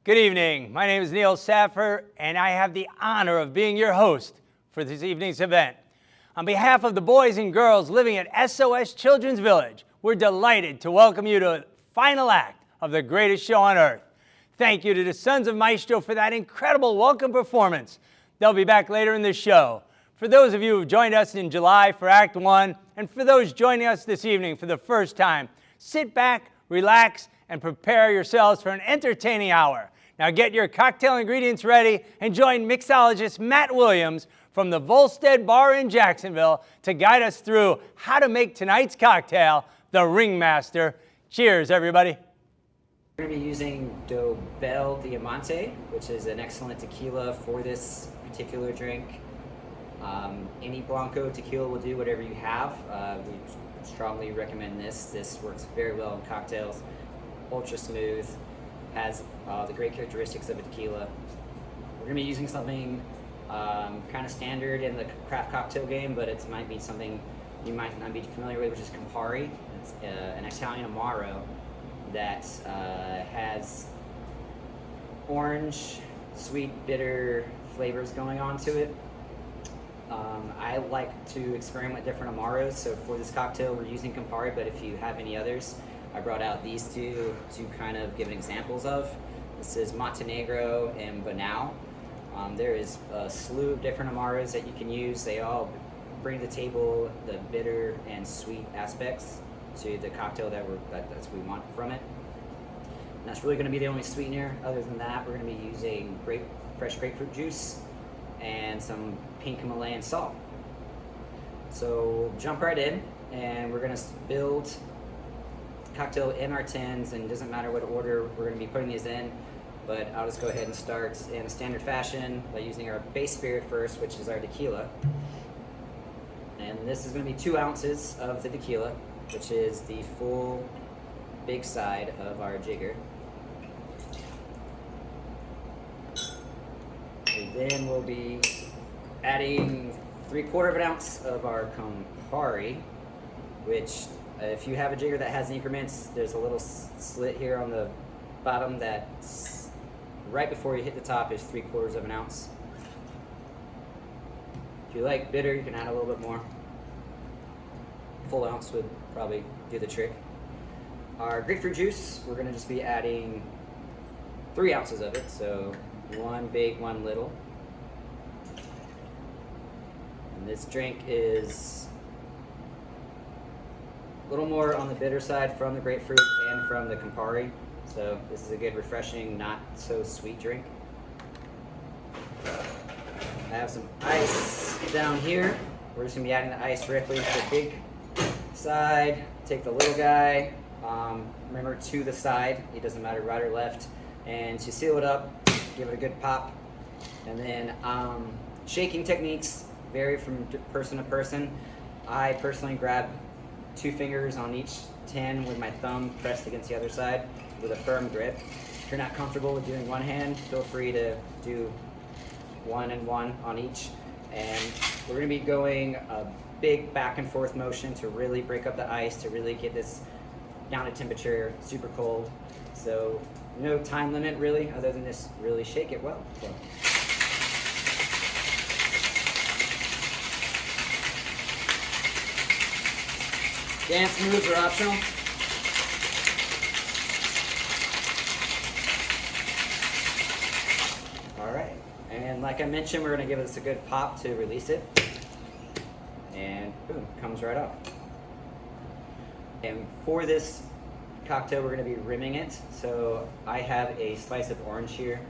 Good evening. My name is Neil Saffer, and I have the honor of being your host for this evening's event. On behalf of the boys and girls living at SOS Children's Village, we're delighted to welcome you to the final act of the greatest show on earth. Thank you to the Sons of Maestro for that incredible welcome performance. They'll be back later in the show. For those of you who've joined us in July for Act 1, and for those joining us this evening for the first time, sit back, relax, and prepare yourselves for an entertaining hour. Now get your cocktail ingredients ready and join mixologist Matt Williams from the Volstead Bar in Jacksonville to guide us through how to make tonight's cocktail, the Ringmaster. Cheers, everybody. We're going to be using Dobel Diamante, which is an excellent tequila for this particular drink. Any Blanco tequila will do, whatever you have. We strongly recommend this. This works very well in cocktails. Ultra smooth, has the great characteristics of a tequila. We're going to be using something kind of standard in the craft cocktail game, but it might be something you might not be familiar with, which is Campari. It's an Italian Amaro that has orange, sweet, bitter flavors going on to it. I like to experiment with different Amaros, so for this cocktail we're using Campari, but if you have any others, I brought out these two to kind of give examples of. This is Montenegro and Banao. There is a slew of different Amaros that you can use. They all bring to the table the bitter and sweet aspects to the cocktail that we want from it. And that's really going to be the only sweetener. Other than that, we're going to be using fresh grapefruit juice and some pink Himalayan salt. So jump right in, and we're going to build cocktail in our tins, and it doesn't matter what order we're going to be putting these in, but I'll just go ahead and start in a standard fashion by using our base spirit first, which is our tequila. And this is going to be 2 ounces of the tequila, which is the full big side of our jigger. And then we'll be adding 3/4 ounce of our Campari, which if you have a jigger that has increments, there's a little slit here on the bottom that's right before you hit the top is 3/4 ounce. If you like bitter, you can add a little bit more. Full ounce would probably do the trick. Our grapefruit juice, we're going to just be adding 3 ounces of it, so 1 big, 1 little. And this drink is a little more on the bitter side from the grapefruit and from the Campari, so this is a good, refreshing, not so sweet drink. I have some ice down here. We're just going to be adding the ice directly to the big side. Take the little guy, remember, to the side. It doesn't matter right or left. And to seal it up, give it a good pop. And then shaking techniques vary from person to person. I personally grab 2 fingers on each tin with my thumb pressed against the other side with a firm grip. If you're not comfortable with doing one hand, feel free to do 1 and 1 on each. And we're going to be going a big back and forth motion to really break up the ice, to really get this down to temperature, super cold. So no time limit really, other than just really shake it well. So. Dance moves are optional. All right, and like I mentioned, we're going to give this a good pop to release it. And boom, comes right off. And for this cocktail, we're going to be rimming it. So I have a slice of orange here,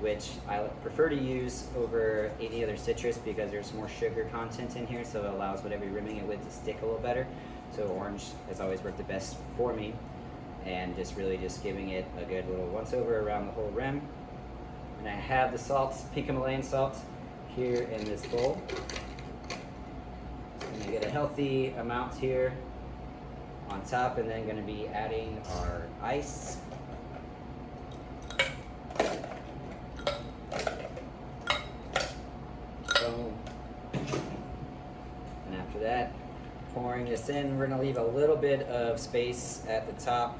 which I prefer to use over any other citrus because there's more sugar content in here, so it allows whatever you're rimming it with to stick a little better. So orange has always worked the best for me, and just really just giving it a good little once over around the whole rim. And I have the salts, pink Himalayan salt, here in this bowl. I'm gonna get a healthy amount here on top, and then gonna be adding our ice. Boom. And after that, pouring this in, we're gonna leave a little bit of space at the top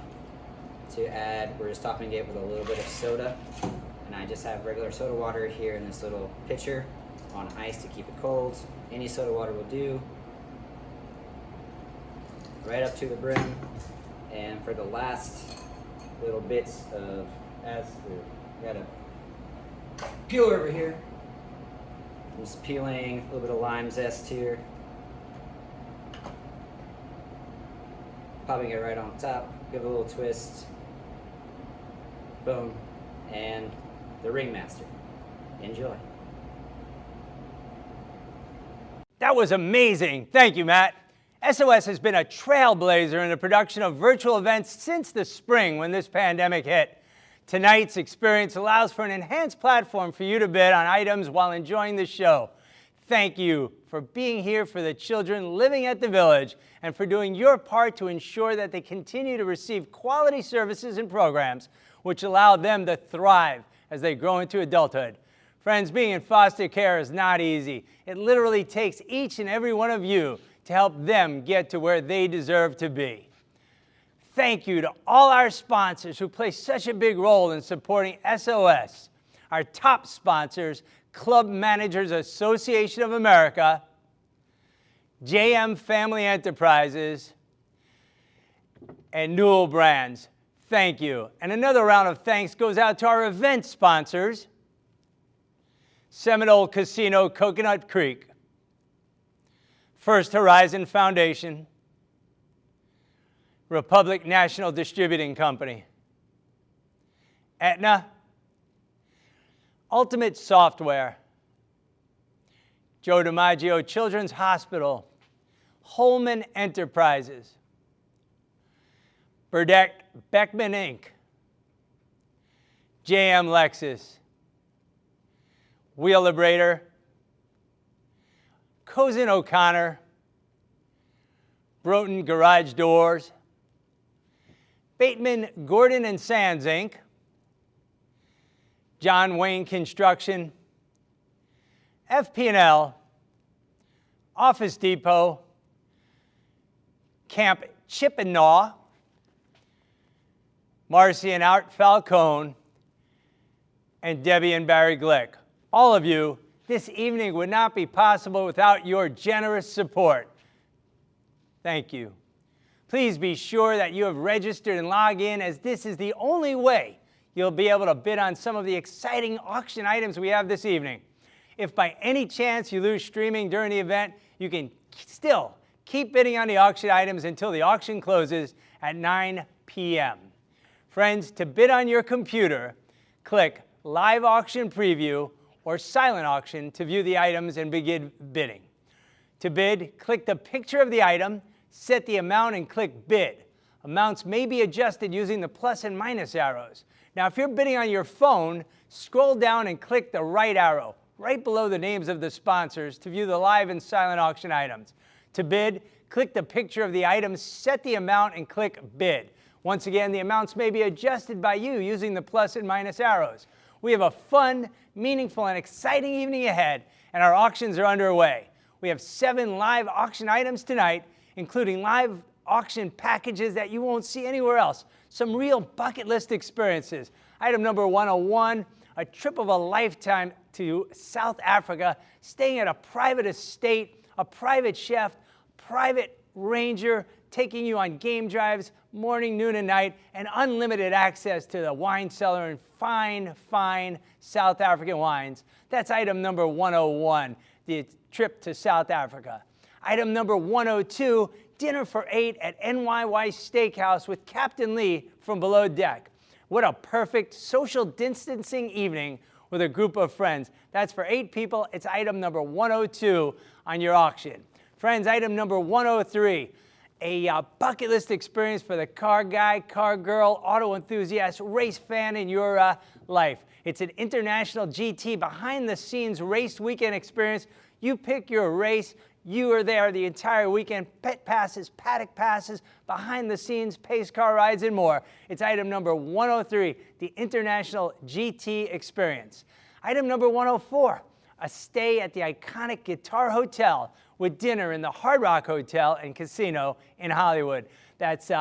to add, we're just topping it with a little bit of soda. And I just have regular soda water here in this little pitcher on ice to keep it cold. Any soda water will do. Right up to the brim. And for the last little bits of, we got a peeler over here. I'm just peeling a little bit of lime zest here. Popping it right on top, give it a little twist. Boom. And the Ringmaster. Enjoy. That was amazing. Thank you, Matt. SOS has been a trailblazer in the production of virtual events since the spring when this pandemic hit. Tonight's experience allows for an enhanced platform for you to bid on items while enjoying the show. Thank you for being here for the children living at the Village and for doing your part to ensure that they continue to receive quality services and programs which allow them to thrive as they grow into adulthood. Friends, being in foster care is not easy. It literally takes each and every one of you to help them get to where they deserve to be. Thank you to all our sponsors who play such a big role in supporting SOS. Our top sponsors, Club Managers Association of America, JM Family Enterprises, and Newell Brands. Thank you. And another round of thanks goes out to our event sponsors, Seminole Casino Coconut Creek, First Horizon Foundation, Republic National Distributing Company, Aetna, Ultimate Software, Joe DiMaggio Children's Hospital, Holman Enterprises, Burdette Beckman Inc., JM Lexus, Wheelabrator, Cozen O'Connor, Broughton Garage Doors, Bateman Gordon and Sands Inc., John Wayne Construction, FP&L, Office Depot, Camp Chippinaw, Marcy and Art Falcone, and Debbie and Barry Glick. All of you, this evening would not be possible without your generous support. Thank you. Please be sure that you have registered and log in, as this is the only way you'll be able to bid on some of the exciting auction items we have this evening. If by any chance you lose streaming during the event, you can still keep bidding on the auction items until the auction closes at 9 p.m. Friends, to bid on your computer, click Live Auction Preview or Silent Auction to view the items and begin bidding. To bid, click the picture of the item, set the amount, and click Bid. Amounts may be adjusted using the plus and minus arrows. Now, if you're bidding on your phone, scroll down and click the right arrow, right below the names of the sponsors, to view the live and silent auction items. To bid, click the picture of the item, set the amount, and click Bid. Once again, the amounts may be adjusted by you using the plus and minus arrows. We have a fun, meaningful, and exciting evening ahead, and our auctions are underway. We have 7 live auction items tonight, including live auction packages that you won't see anywhere else. Some real bucket list experiences. Item number 101, a trip of a lifetime to South Africa, staying at a private estate, a private chef, private ranger, taking you on game drives, morning, noon, and night, and unlimited access to the wine cellar and fine, fine South African wines. That's item number 101, the trip to South Africa. Item number 102, dinner for 8 at NYY Steakhouse with Captain Lee from Below Deck. What a perfect social distancing evening with a group of friends. That's for 8 people. It's item number 102 on your auction. Friends, item number 103, a bucket list experience for the car guy, car girl, auto enthusiast, race fan in your life. It's an international GT behind-the-scenes race weekend experience. You pick your race. You are there the entire weekend. Pet passes, paddock passes, behind-the-scenes pace car rides, and more. It's item number 103, the International GT Experience. Item number 104, a stay at the iconic Guitar Hotel with dinner in the Hard Rock Hotel and Casino in Hollywood. That's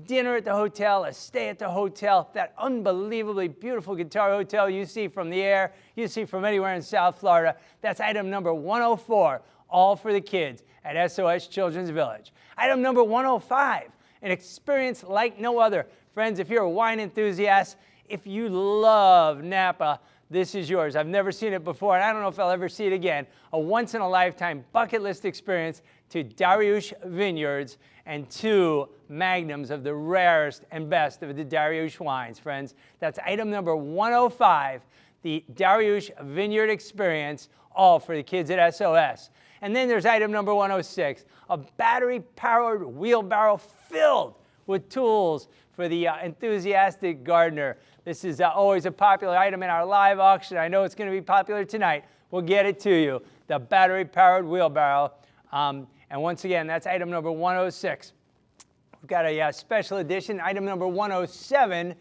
dinner at the hotel, a stay at the hotel, that unbelievably beautiful guitar hotel you see from the air, you see from anywhere in South Florida. That's item number 104, all for the kids at SOS Children's Village. Item number 105, an experience like no other. Friends, if you're a wine enthusiast, if you love Napa, this is yours. I've never seen it before, and I don't know if I'll ever see it again. A once-in-a-lifetime bucket list experience to Darioush Vineyards and 2 magnums of the rarest and best of the Darioush wines, friends. That's item number 105, the Darioush Vineyard Experience, all for the kids at SOS. And then there's item number 106, a battery-powered wheelbarrow filled with tools for the enthusiastic gardener. This is always a popular item in our live auction. I know it's going to be popular tonight. We'll get it to you, the battery-powered wheelbarrow. And once again, that's item number 106. We've got a special edition, item number 107,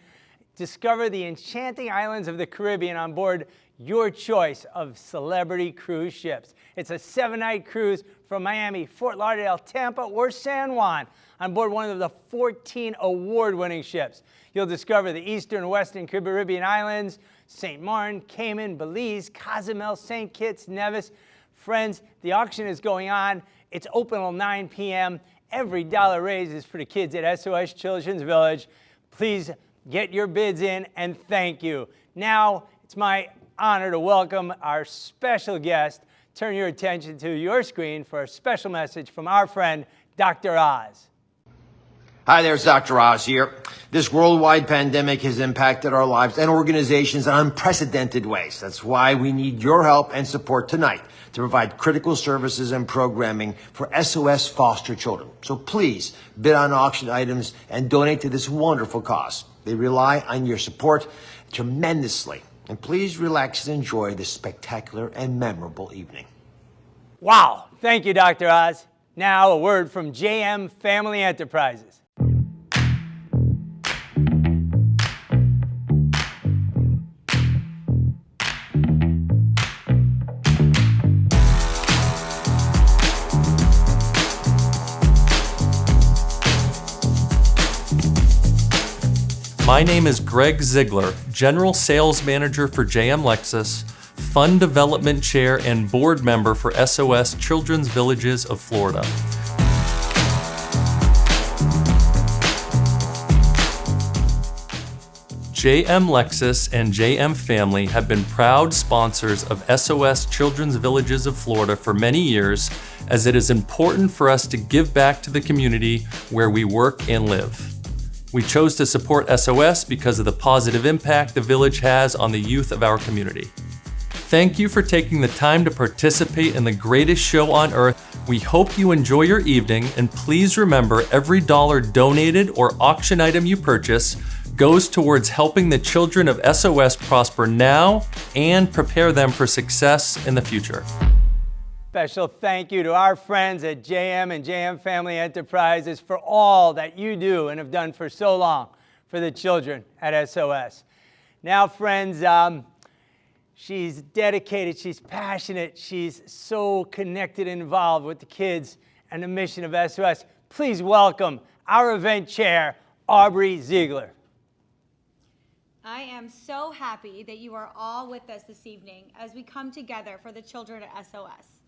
discover the enchanting islands of the Caribbean on board your choice of celebrity cruise ships. It's a 7-night cruise from Miami, Fort Lauderdale, Tampa, or San Juan on board one of the 14 award-winning ships. You'll discover the eastern and western Caribbean islands, St. Martin, Cayman, Belize, Cozumel, St. Kitts, Nevis. Friends, the auction is going on. It's open till 9 p.m. Every dollar raised is for the kids at SOS Children's Village. Please get your bids in, and thank you. Now, it's my honor to welcome our special guest. Turn your attention to your screen for a special message from our friend, Dr. Oz. Hi there, it's Dr. Oz here. This worldwide pandemic has impacted our lives and organizations in unprecedented ways. That's why we need your help and support tonight to provide critical services and programming for SOS foster children. So please bid on auction items and donate to this wonderful cause. They rely on your support tremendously. And please relax and enjoy this spectacular and memorable evening. Wow, thank you, Dr. Oz. Now a word from JM Family Enterprises. My name is Greg Ziegler, General Sales Manager for JM Lexus, Fund Development Chair and Board Member for SOS Children's Villages of Florida. JM Lexus and JM Family have been proud sponsors of SOS Children's Villages of Florida for many years, as it is important for us to give back to the community where we work and live. We chose to support SOS because of the positive impact the village has on the youth of our community. Thank you for taking the time to participate in the greatest show on earth. We hope you enjoy your evening, and please remember, every dollar donated or auction item you purchase goes towards helping the children of SOS prosper now and prepare them for success in the future. Special thank you to our friends at JM and JM Family Enterprises for all that you do and have done for so long for the children at SOS. Now, friends, she's dedicated, she's passionate, she's so connected and involved with the kids and the mission of SOS. Please welcome our event chair, Aubrey Ziegler. I am so happy that you are all with us this evening as we come together for the children at SOS.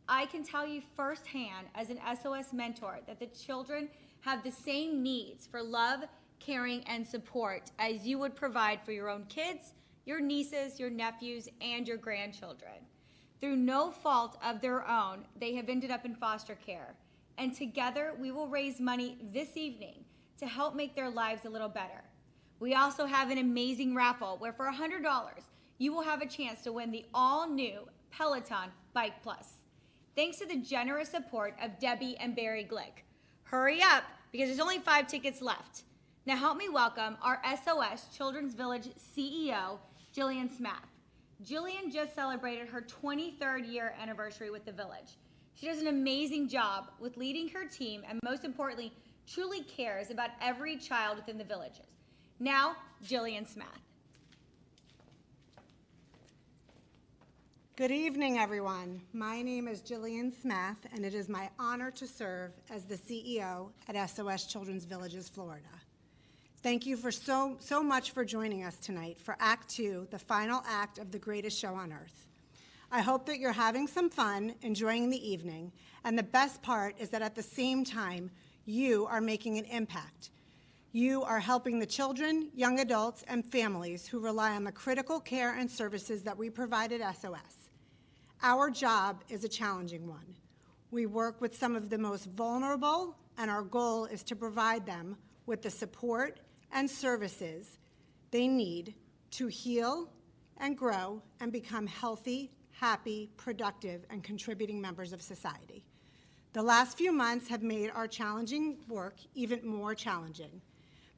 I can tell you firsthand as an SOS mentor that the children have the same needs for love, caring, and support as you would provide for your own kids, your nieces, your nephews, and your grandchildren. Through no fault of their own, they have ended up in foster care. And together, we will raise money this evening to help make their lives a little better. We also have an amazing raffle where for $100, you will have a chance to win the all-new Peloton Bike Plus. Thanks to the generous support of Debbie and Barry Glick. Hurry up, because there's only 5 tickets left. Now help me welcome our SOS Children's Village CEO, Jillian Smath. Jillian just celebrated her 23rd year anniversary with the village. She does an amazing job with leading her team, and most importantly, truly cares about every child within the villages. Now, Jillian Smath. Good evening, everyone. My name is Jillian Smith, and it is my honor to serve as the CEO at SOS Children's Villages, Florida. Thank you for so much for joining us tonight for Act II, the final act of the greatest show on earth. I hope that you're having some fun, enjoying the evening, and the best part is that at the same time, you are making an impact. You are helping the children, young adults, and families who rely on the critical care and services that we provide at SOS. Our job is a challenging one. We work with some of the most vulnerable, and our goal is to provide them with the support and services they need to heal and grow and become healthy, happy, productive, and contributing members of society. The last few months have made our challenging work even more challenging,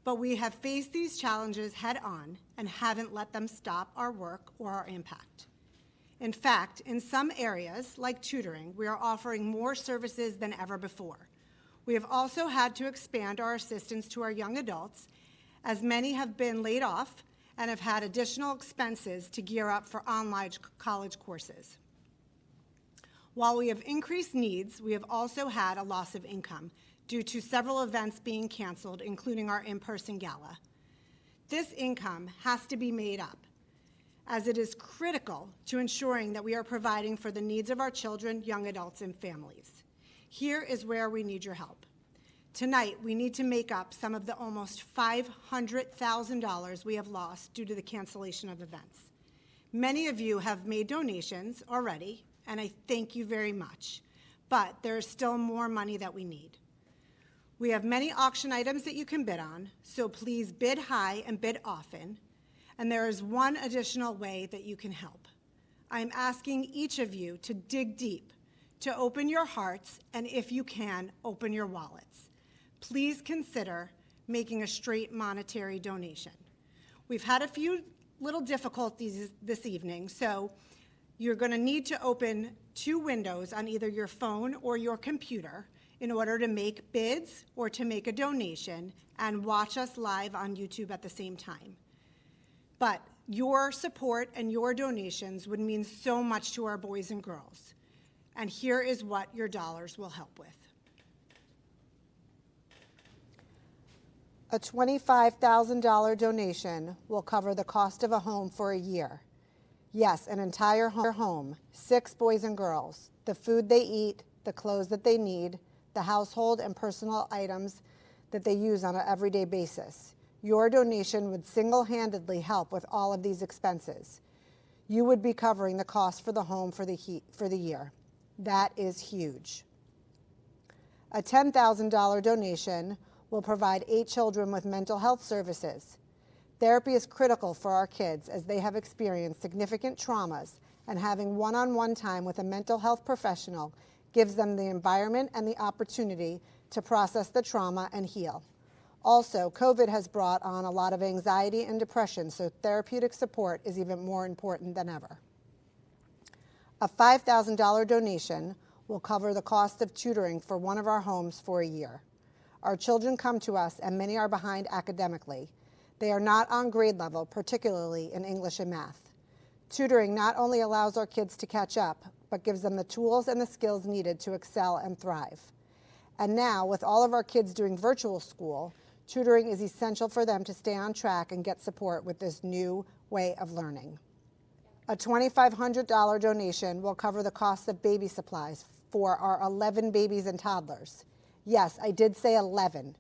but we have faced these challenges head on and haven't let them stop our work or our impact. In fact, in some areas, like tutoring, we are offering more services than ever before. We have also had to expand our assistance to our young adults, as many have been laid off and have had additional expenses to gear up for online college courses. While we have increased needs, we have also had a loss of income due to several events being canceled, including our in-person gala. This income has to be made up, as it is critical to ensuring that we are providing for the needs of our children, young adults, and families. Here is where we need your help. Tonight, we need to make up some of the almost $500,000 we have lost due to the cancellation of events. Many of you have made donations already, and I thank you very much, but there is still more money that we need. We have many auction items that you can bid on, so please bid high and bid often, and there is one additional way that you can help. I'm asking each of you to dig deep, to open your hearts, and if you can, open your wallets. Please consider making a straight monetary donation. We've had a few little difficulties this evening, so you're going to need to open 2 windows on either your phone or your computer in order to make bids or to make a donation and watch us live on YouTube at the same time. But your support and your donations would mean so much to our boys and girls. And here is what your dollars will help with. A $25,000 donation will cover the cost of a home for a year. Yes, an entire home, 6 boys and girls, the food they eat, the clothes that they need, the household and personal items that they use on an everyday basis. Your donation would single-handedly help with all of these expenses. You would be covering the cost for the home for the year. That is huge. A $10,000 donation will provide 8 children with mental health services. Therapy is critical for our kids as they have experienced significant traumas, and having one-on-one time with a mental health professional gives them the environment and the opportunity to process the trauma and heal. Also, COVID has brought on a lot of anxiety and depression, so therapeutic support is even more important than ever. A $5,000 donation will cover the cost of tutoring for one of our homes for a year. Our children come to us, and many are behind academically. They are not on grade level, particularly in English and math. Tutoring not only allows our kids to catch up, but gives them the tools and the skills needed to excel and thrive. And now, with all of our kids doing virtual school, tutoring is essential for them to stay on track and get support with this new way of learning. A $2,500 donation will cover the cost of baby supplies for our 11 babies and toddlers. Yes, I did say 11.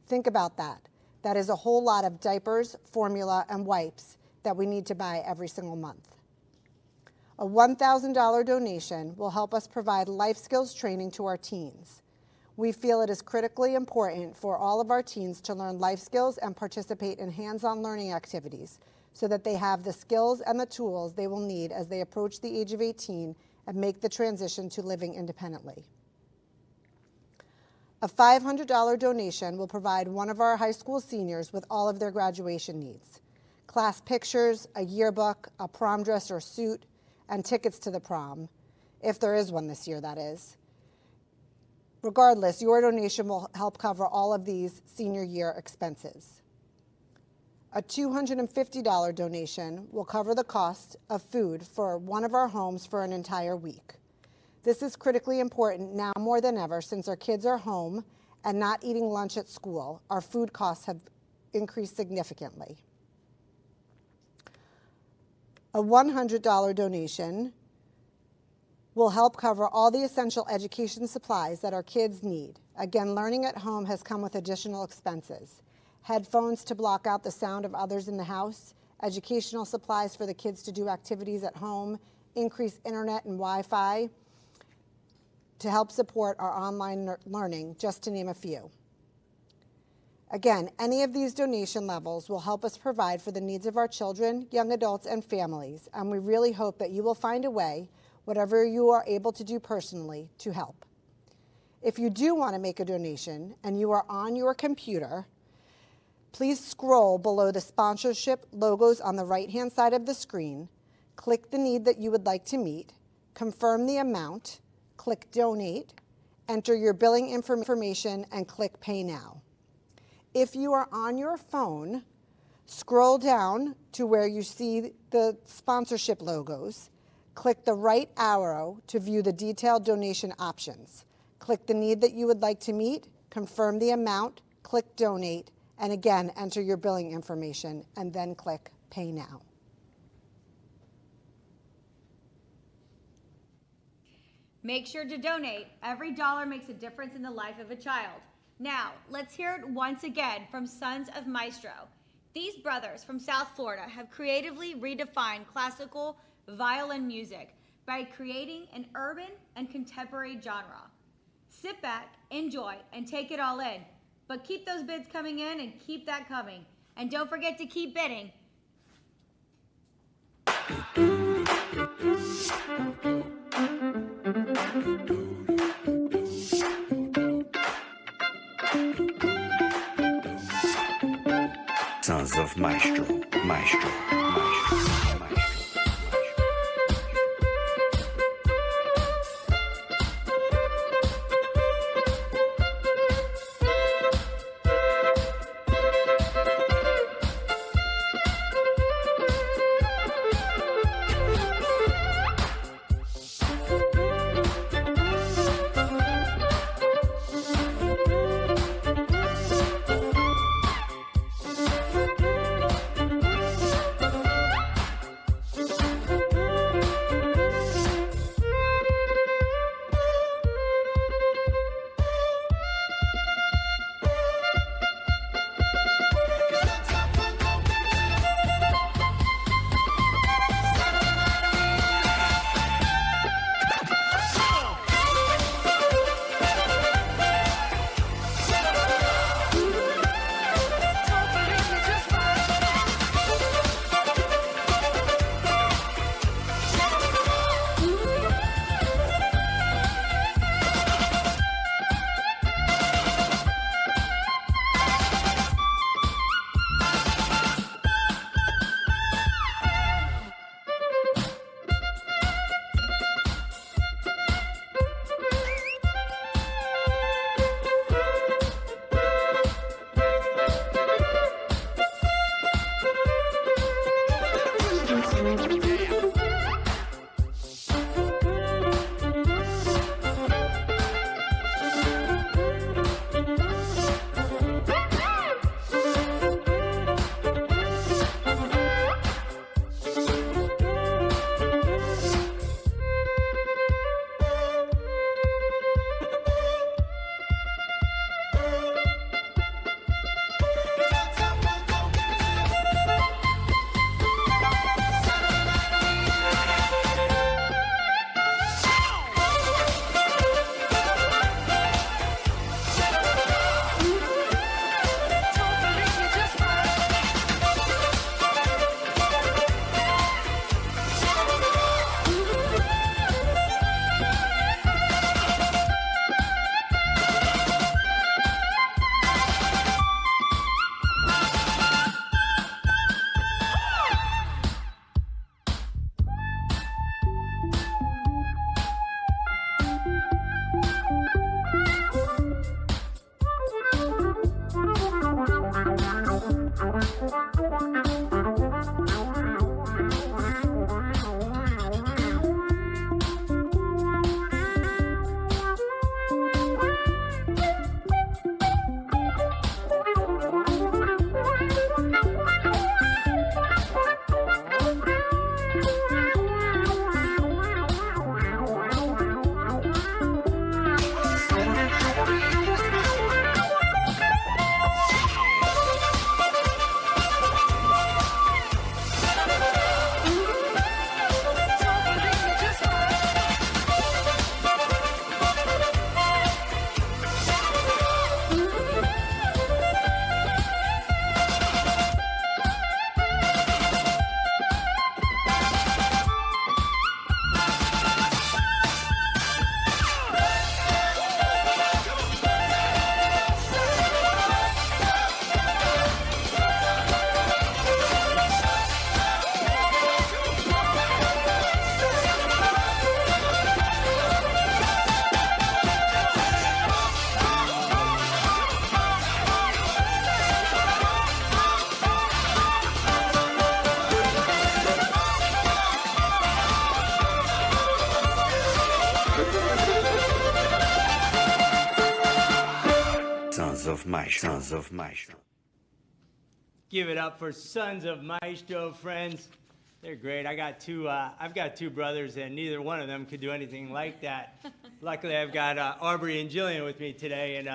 Think about that. That is a whole lot of diapers, formula, and wipes that we need to buy every single month. A $1,000 donation will help us provide life skills training to our teens. We feel it is critically important for all of our teens to learn life skills and participate in hands-on learning activities so that they have the skills and the tools they will need as they approach the age of 18 and make the transition to living independently. A $500 donation will provide one of our high school seniors with all of their graduation needs: class pictures, a yearbook, a prom dress or suit, and tickets to the prom, if there is one this year, that is. Regardless, your donation will help cover all of these senior year expenses. A $250 donation will cover the cost of food for one of our homes for an entire week. This is critically important now more than ever since our kids are home and not eating lunch at school. Our food costs have increased significantly. A $100 donation will help cover all the essential education supplies that our kids need. Again, learning at home has come with additional expenses. Headphones to block out the sound of others in the house, educational supplies for the kids to do activities at home, increased internet and Wi-Fi to help support our online learning, just to name a few. Again, any of these donation levels will help us provide for the needs of our children, young adults, and families, and we really hope that you will find a way, whatever you are able to do personally, to help. If you do want to make a donation and you are on your computer, please scroll below the sponsorship logos on the right-hand side of the screen, click the need that you would like to meet, confirm the amount, click Donate, enter your billing information, and click Pay Now. If you are on your phone, scroll down to where you see the sponsorship logos, click the right arrow to view the detailed donation options. Click the need that you would like to meet, confirm the amount, click Donate, and again, enter your billing information, and then click Pay Now. Make sure to donate. Every dollar makes a difference in the life of a child. Now, let's hear it once again from Sons of Maestro. These brothers from South Florida have creatively redefined classical violin music by creating an urban and contemporary genre. Sit back, enjoy, and take it all in. But keep those bids coming in and keep that coming. And don't forget to keep bidding. Sons of Maestro, Maestro, Maestro, Maestro. of Maestro. Sons of Maestro. Give it up for Sons of Maestro, friends. They're great. I've got two brothers, and neither one of them could do anything like that. Luckily, I've got Aubrey and Jillian with me today, and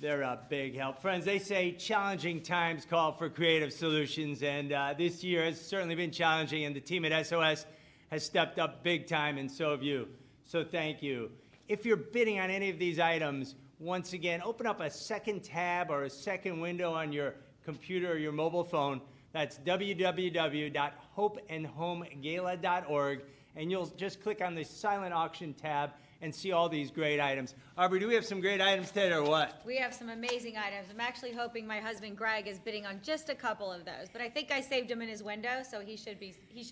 they're a big help. Friends, they say challenging times call for creative solutions, and this year has certainly been challenging, and the team at SOS has stepped up big time, and so have you. So thank you. If you're bidding on any of these items, once again, open up a second tab or a second window on your computer or your mobile phone. That's www.hopeandhomegala.org, and you'll just click on the silent auction tab and see all these great items. Aubrey, do we have some great items today or what? We have some amazing items. I'm actually hoping my husband Greg is bidding on just a couple of those, but I think I saved him in his window, so he should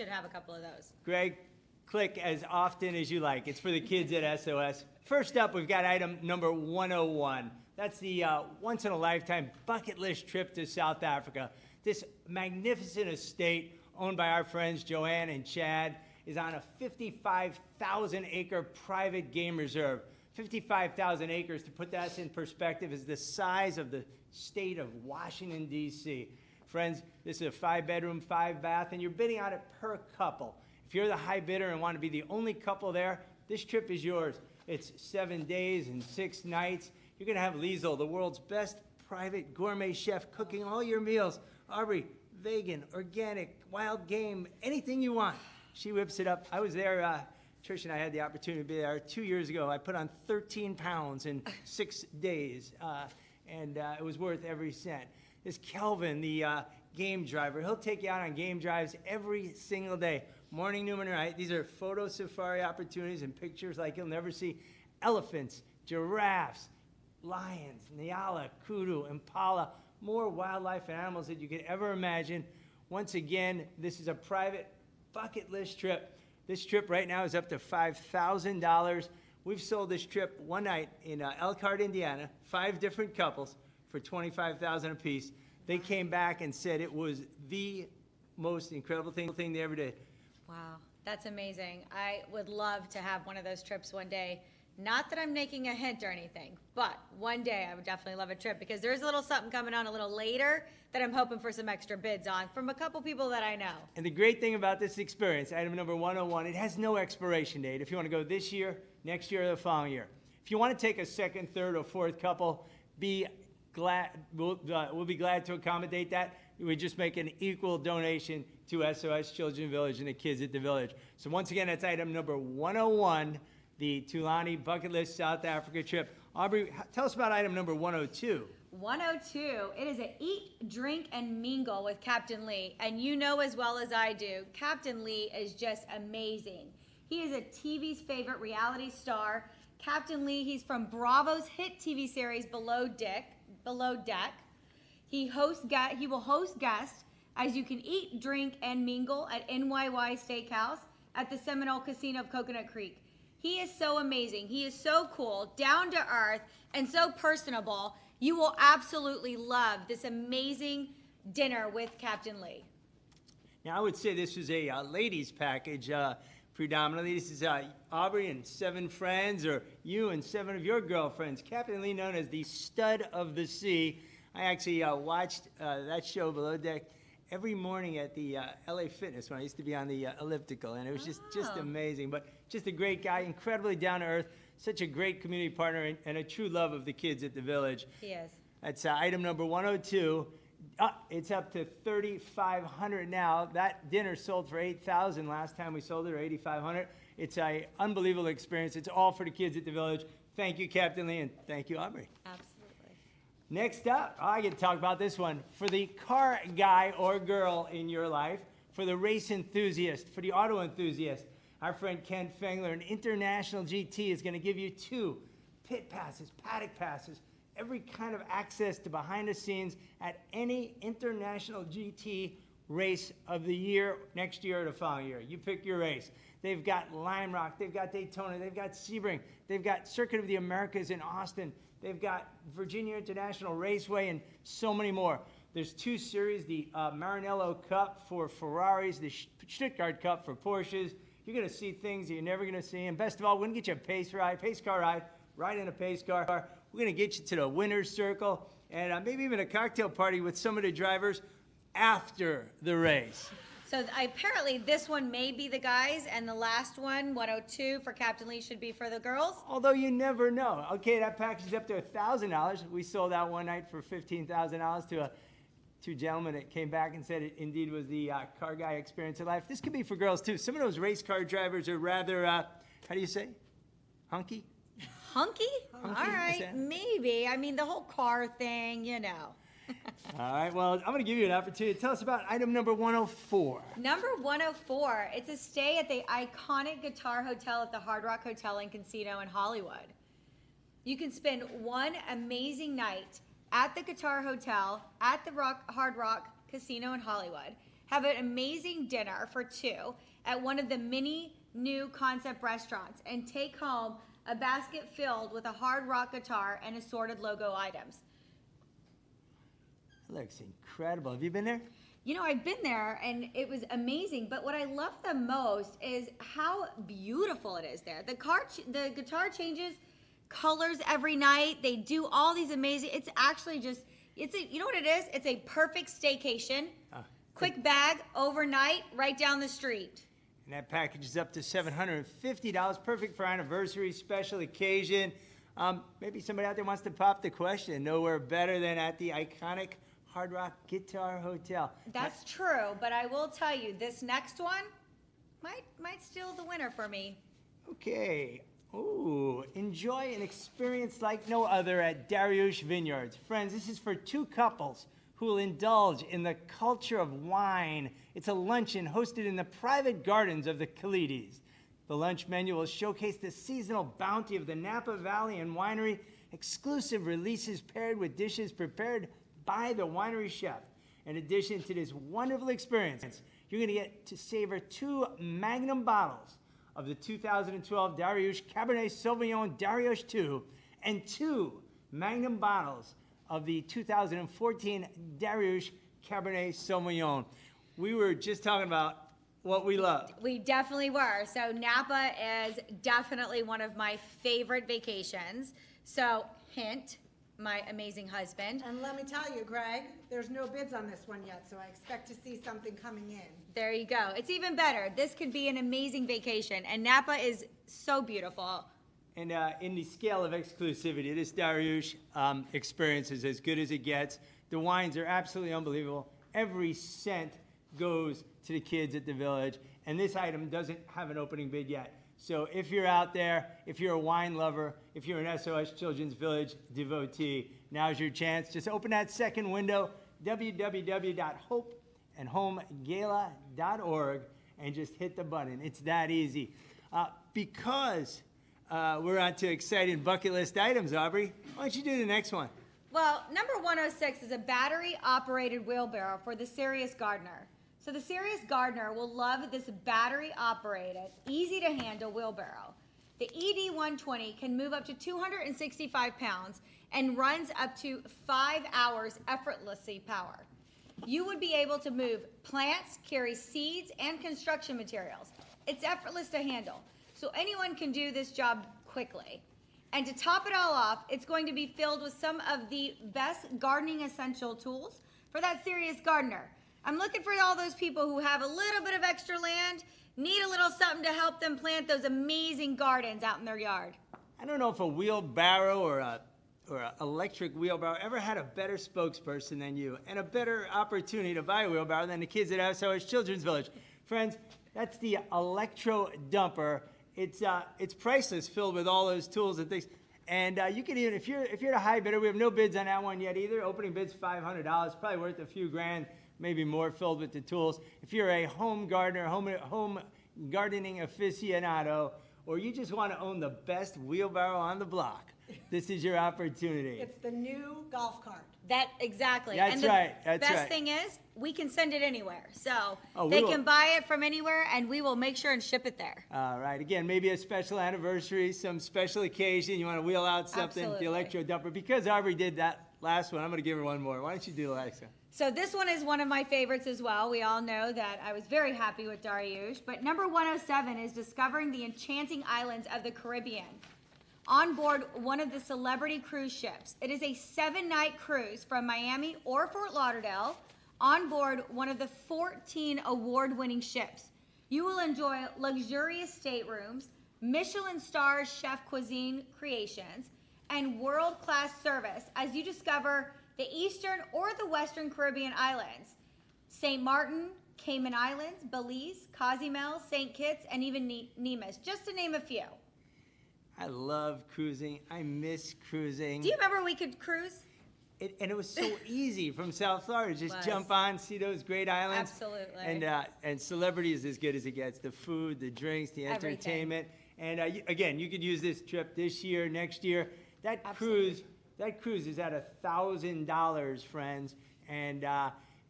have a couple of those. Greg, click as often as you like. It's for the kids at SOS. First up, we've got item number 101. That's the once-in-a-lifetime bucket list trip to South Africa. This magnificent estate owned by our friends Joanne and Chad is on a 55,000-acre private game reserve. 55,000 acres, to put that in perspective, is the size of the state of Washington, D.C. Friends, this is a 5-bedroom, 5-bath, and you're bidding on it per couple. If you're the high bidder and want to be the only couple there, this trip is yours. It's 7 days and 6 nights. You're going to have Liesel, the world's best private gourmet chef, cooking all your meals. Aubrey, vegan, organic, wild game, anything you want. She whips it up. I was there, Trish and I had the opportunity to be there 2 years ago. I put on 13 pounds in 6 days, and it was worth every cent. This Kelvin, the game driver, he'll take you out on game drives every single day. Morning, noon, and night. These are photo safari opportunities and pictures like you'll never see. Elephants, giraffes, lions, nyala, kudu, impala, more wildlife and animals than you could ever imagine. Once again, this is a private bucket list trip. This trip right now is up to $5,000. We've sold this trip one night in Elkhart, Indiana, 5 different couples for $25,000 apiece. They came back and said it was the most incredible thing they ever did. Wow, that's amazing. I would love to have one of those trips one day. Not that I'm making a hint or anything, but one day I would definitely love a trip because there's a little something coming on a little later that I'm hoping for some extra bids on from a couple people that I know. And the great thing about this experience, item number 101, it has no expiration date. If you want to go this year, next year, or the following year. If you want to take a second, third, or fourth couple, we'll be glad to accommodate that. We just make an equal donation to SOS Children's Village and the kids at the village. So once again, that's item number 101, the Tulani Bucket List South Africa trip. Aubrey, tell us about item number 102. 102, it is a eat, drink, and mingle with Captain Lee. And you know as well as I do, Captain Lee is just amazing. He is a TV's favorite reality star. Captain Lee, he's from Bravo's hit TV series Below Deck. He will host guests as you can eat, drink, and mingle at NYY Steakhouse at the Seminole Casino of Coconut Creek. He is so amazing. He is so cool, down to earth, and so personable. You will absolutely love this amazing dinner with Captain Lee. Now, I would say this is a ladies package predominantly. This is Aubrey and 7 friends, or you and 7 of your girlfriends. Captain Lee, known as the Stud of the Sea. I actually watched that show, Below Deck, every morning at the LA Fitness when I used to be on the elliptical, and it was just amazing. But just a great guy, incredibly down to earth, such a great community partner, and a true love of the kids at the village. He is. That's item number 102. It's up to $3,500 now. That dinner sold for $8,000 last time we sold it, or $8,500. It's an unbelievable experience. It's all for the kids at the village. Thank you, Captain Lee, and thank you, Aubrey. Absolutely. Next up, I get to talk about this one. For the car guy or girl in your life, for the race enthusiast, for the auto enthusiast, our friend Ken Fengler, an International GT, is going to give you 2 pit passes, paddock passes, every kind of access to behind the scenes at any International GT race of the year, next year or the following year. You pick your race. They've got Lime Rock, they've got Daytona, they've got Sebring, they've got Circuit of the Americas in Austin, they've got Virginia International Raceway, and so many more. There's 2 series, the Maranello Cup for Ferraris, the Stuttgart Cup for Porsches. You're going to see things that you're never going to see. And best of all, we're going to get you a pace car ride in a pace car. We're going to get you to the winner's circle and maybe even a cocktail party with some of the drivers after the race. So apparently this one may be the guys, and the last one, 102 for Captain Lee, should be for the girls. Although you never know. Okay, that package is up to $1,000. We sold out one night for $15,000 to two gentlemen that came back and said it indeed was the car guy experience of life. This could be for girls too. Some of those race car drivers are rather, how do you say? Hunky? Hunky? Hunky, All is right, that- maybe. I mean, the whole car thing, you know. All right, well, I'm going to give you an opportunity to tell us about item number 104. Number 104, it's a stay at the iconic Guitar Hotel at the Hard Rock Hotel and Casino in Hollywood. You can spend one amazing night at the Guitar Hotel at the Hard Rock Casino in Hollywood, have an amazing dinner for two at one of the many new concept restaurants, and take home a basket filled with a Hard Rock guitar and assorted logo items. That looks incredible. Have you been there? You know, I've been there and it was amazing, but what I love the most is how beautiful it is there. The guitar changes colors every night. They do all these amazing, it's actually just, you know what it is? It's a perfect staycation. Quick bag, overnight, right down the street. And that package is up to $750, perfect for anniversary, special occasion. Maybe somebody out there wants to pop the question. Nowhere better than at the iconic Hard Rock Guitar Hotel. That's true, but I will tell you, this next one might steal the winner for me. Okay. Ooh, enjoy an experience like no other at Dariush Vineyards. Friends, this is for two couples who will indulge in the culture of wine. It's a luncheon hosted in the private gardens of the Kalides. The lunch menu will showcase the seasonal bounty of the Napa Valley and Winery, exclusive releases paired with dishes prepared by the winery chef. In addition to this wonderful experience, you're going to get to savor two magnum bottles of the 2012 Dariush Cabernet Sauvignon Dariush II and two magnum bottles of the 2014 Dariush Cabernet Sauvignon. We were just talking about what we love. We definitely were. So Napa is definitely one of my favorite vacations. So hint, my amazing husband. And let me tell you, Greg, there's no bids on this one yet, so I expect to see something coming in. There you go. It's even better. This could be an amazing vacation, and Napa is so beautiful. And in the scale of exclusivity, this Dariush experience is as good as it gets. The wines are absolutely unbelievable. Every cent goes to the kids at the village, and this item doesn't have an opening bid yet. So if you're out there, if you're a wine lover, if you're an SOS Children's Village devotee, now's your chance. Just open that second window, www.hopeandhomegala.org, and just hit the button. It's that easy. Because we're on to exciting bucket list items, Aubrey, why don't you do the next one? Well, number 106 is a battery-operated wheelbarrow for the serious gardener. So the serious gardener will love this battery-operated, easy-to-handle wheelbarrow. The ED120 can move up to 265 pounds and runs up to 5 hours effortlessly power. You would be able to move plants, carry seeds, and construction materials. It's effortless to handle, so anyone can do this job quickly. And to top it all off, it's going to be filled with some of the best gardening essential tools for that serious gardener. I'm looking for all those people who have a little bit of extra land, need a little something to help them plant those amazing gardens out in their yard. I don't know if a wheelbarrow or an electric wheelbarrow ever had a better spokesperson than you, and a better opportunity to buy a wheelbarrow than the kids at SOS Children's Village. Friends, that's the Electro Dumper. It's priceless, filled with all those tools and things. And you can even, if you're the high bidder, we have no bids on that one yet either. Opening bid's $500, probably worth a few grand, maybe more, filled with the tools. If you're a home gardener, home gardening aficionado, or you just want to own the best wheelbarrow on the block, this is your opportunity. It's the new golf cart. That, exactly. That's and the right, that's best right. thing is, we can send it anywhere. So Oh, they we will. can buy it from anywhere, and we will make sure and ship it there. All right, again, maybe a special anniversary, some special occasion, you want to wheel out something, Absolutely. the Electro Dumper. Because Aubrey did that last one, I'm going to give her one more. Why don't you do the last one? So this one is one of my favorites as well. We all know that I was very happy with Dariush. But number 107 is discovering the enchanting islands of the Caribbean. on board one of the Celebrity cruise ships. It is a 7-night cruise from Miami or Fort Lauderdale on board one of the 14 award-winning ships. You will enjoy luxurious staterooms, Michelin star chef cuisine creations, and world-class service as you discover the Eastern or the Western Caribbean islands, St. Martin, Cayman Islands, Belize, Cozumel, St. Kitts, and even Nevis, just to name a few. I love cruising. I miss cruising. Do you remember we could cruise? And it was so easy from South Florida. Just jump on, see those great islands. Absolutely. And Celebrity is as good as it gets. The food, the drinks, the entertainment. And again, you could use this trip this year, next year. That cruise is at $1,000, friends. And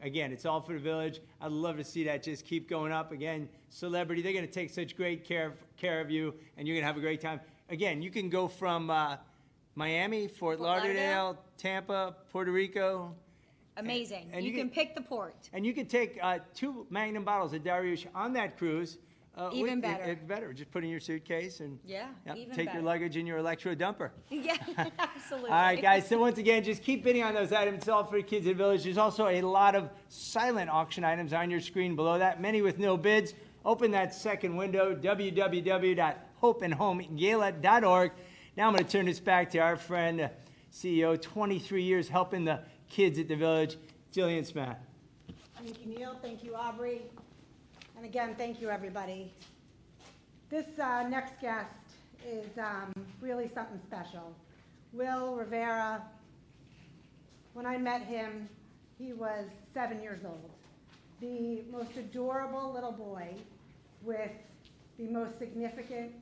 again, it's all for the village. I'd love to see that just keep going up. Again, Celebrity, they're going to take such great care of you, and you're going to have a great time. Again, you can go from Miami, Fort Lauderdale, Tampa, Puerto Rico. Amazing. And you can pick the port. And you can take 2 Magnum bottles of Dariouche on that cruise. Even better. Better. Just put in your suitcase and even take better. your luggage in your electro dumper. Yeah, absolutely. All right, guys. So once again, just keep bidding on those items. It's all for kids in the village. There's also a lot of silent auction items on your screen below that, many with no bids. Open that second window, www.hopeandhomegala.org. Now I'm going to turn this back to our friend, CEO, 23 years helping the kids at the village, Jillian Smith. Thank you, Neil. Thank you, Aubrey. And again, thank you, everybody. This next guest is really something special. Will Rivera, when I met him, he was 7 years old. The most adorable little boy with the most significant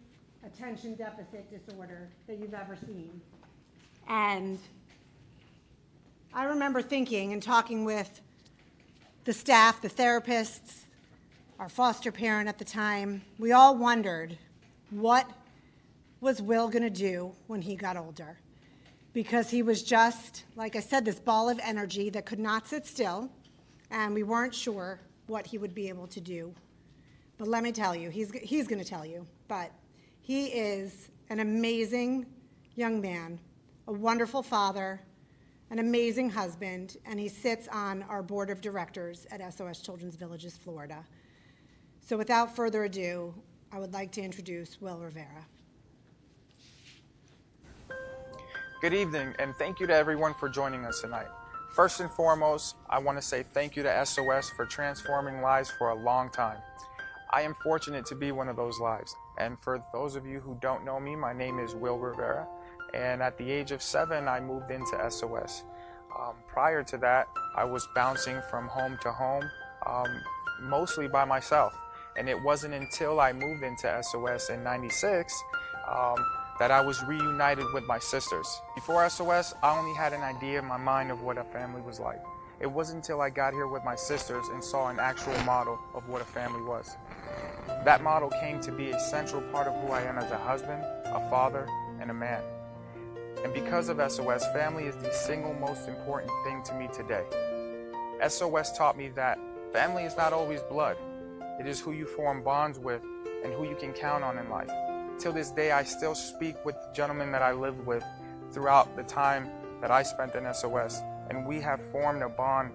attention deficit disorder that you've ever seen. And I remember thinking and talking with the staff, the therapists, our foster parent at the time, we all wondered, what was Will going to do when he got older? Because he was just, like I said, this ball of energy that could not sit still, and we weren't sure what he would be able to do. But let me tell you, he's going to tell you, but he is an amazing young man, a wonderful father, an amazing husband, and he sits on our board of directors at SOS Children's Villages, Florida. So without further ado, I would like to introduce Will Rivera. Good evening, and thank you to everyone for joining us tonight. First and foremost, I want to say thank you to SOS for transforming lives for a long time. I am fortunate to be one of those lives. And for those of you who don't know me, my name is Will Rivera. And at the age of 7, I moved into SOS. Prior to that, I was bouncing from home to home, mostly by myself. And it wasn't until I moved into SOS in '96 that I was reunited with my sisters. Before SOS, I only had an idea in my mind of what a family was like. It wasn't until I got here with my sisters and saw an actual model of what a family was. That model came to be a central part of who I am as a husband, a father, and a man. And because of SOS, family is the single most important thing to me today. SOS taught me that family is not always blood. It is who you form bonds with and who you can count on in life. Till this day, I still speak with the gentlemen that I lived with throughout the time that I spent in SOS, and we have formed a bond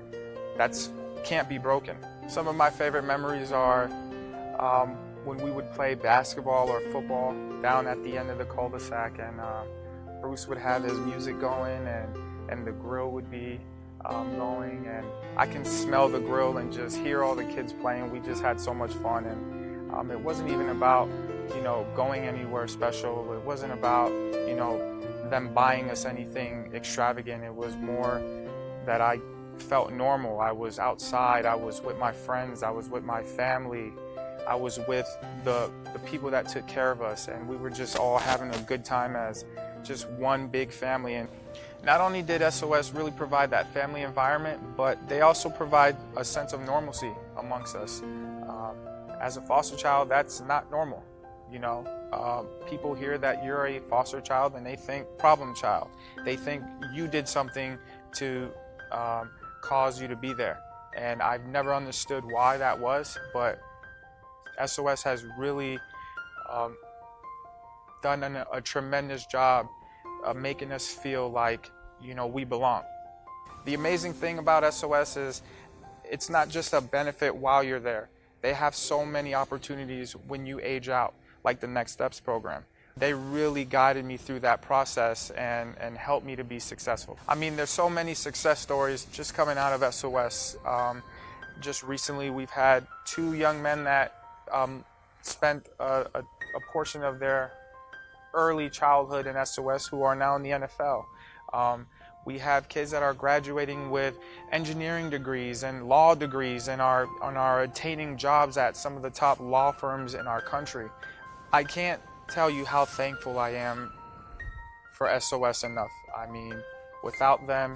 that can't be broken. Some of my favorite memories are when we would play basketball or football down at the end of the cul-de-sac, and Bruce would have his music going, and the grill would be going, and I can smell the grill and just hear all the kids playing. We just had so much fun, and it wasn't even about, going anywhere special. It wasn't about, them buying us anything extravagant. It was more that I felt normal. I was outside, I was with my friends, I was with my family, I was with the people that took care of us, and we were just all having a good time as just one big family. And not only did SOS really provide that family environment, but they also provide a sense of normalcy amongst us. As a foster child, that's not normal. People hear that you're a foster child and they think problem child. They think you did something to cause you to be there. And I've never understood why that was, but SOS has really done a tremendous job of making us feel like, you know, we belong. The amazing thing about SOS is it's not just a benefit while you're there. They have so many opportunities when you age out, like the Next Steps program. They really guided me through that process and helped me to be successful. I mean, there's so many success stories just coming out of SOS. Just recently, we've had 2 young men that spent a portion of their early childhood in SOS who are now in the NFL. We have kids that are graduating with engineering degrees and law degrees and are attaining jobs at some of the top law firms in our country. I can't tell you how thankful I am for SOS enough. I mean, without them,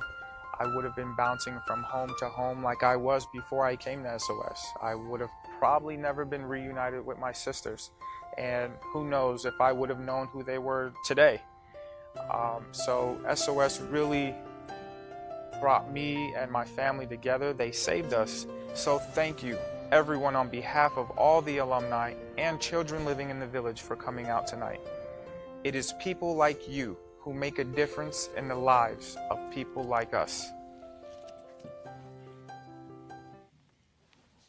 I would have been bouncing from home to home like I was before I came to SOS. I would have probably never been reunited with my sisters. And who knows if I would have known who they were today. So SOS really brought me and my family together. They saved us. So thank you, everyone, on behalf of all the alumni and children living in the village for coming out tonight. It is people like you who make a difference in the lives of people like us.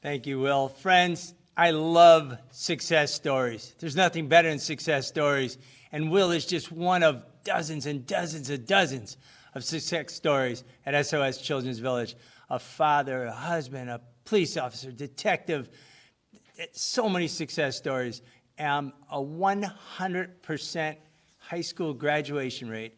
Thank you, Will. Friends, I love success stories. There's nothing better than success stories. And Will is just one of dozens and dozens and dozens of success stories at SOS Children's Village. A father, a husband, a police officer, detective, so many success stories. A 100% high school graduation rate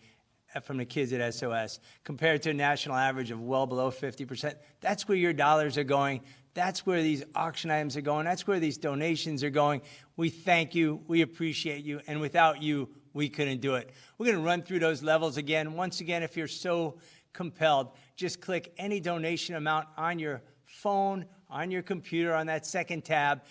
from the kids at SOS compared to a national average of well below 50%. That's where your dollars are going. That's where these auction items are going. That's where these donations are going. We thank you. We appreciate you. And without you, we couldn't do it. We're going to run through those levels again. Once again, if you're so compelled, just click any donation amount on your phone, on your computer, on that second tab,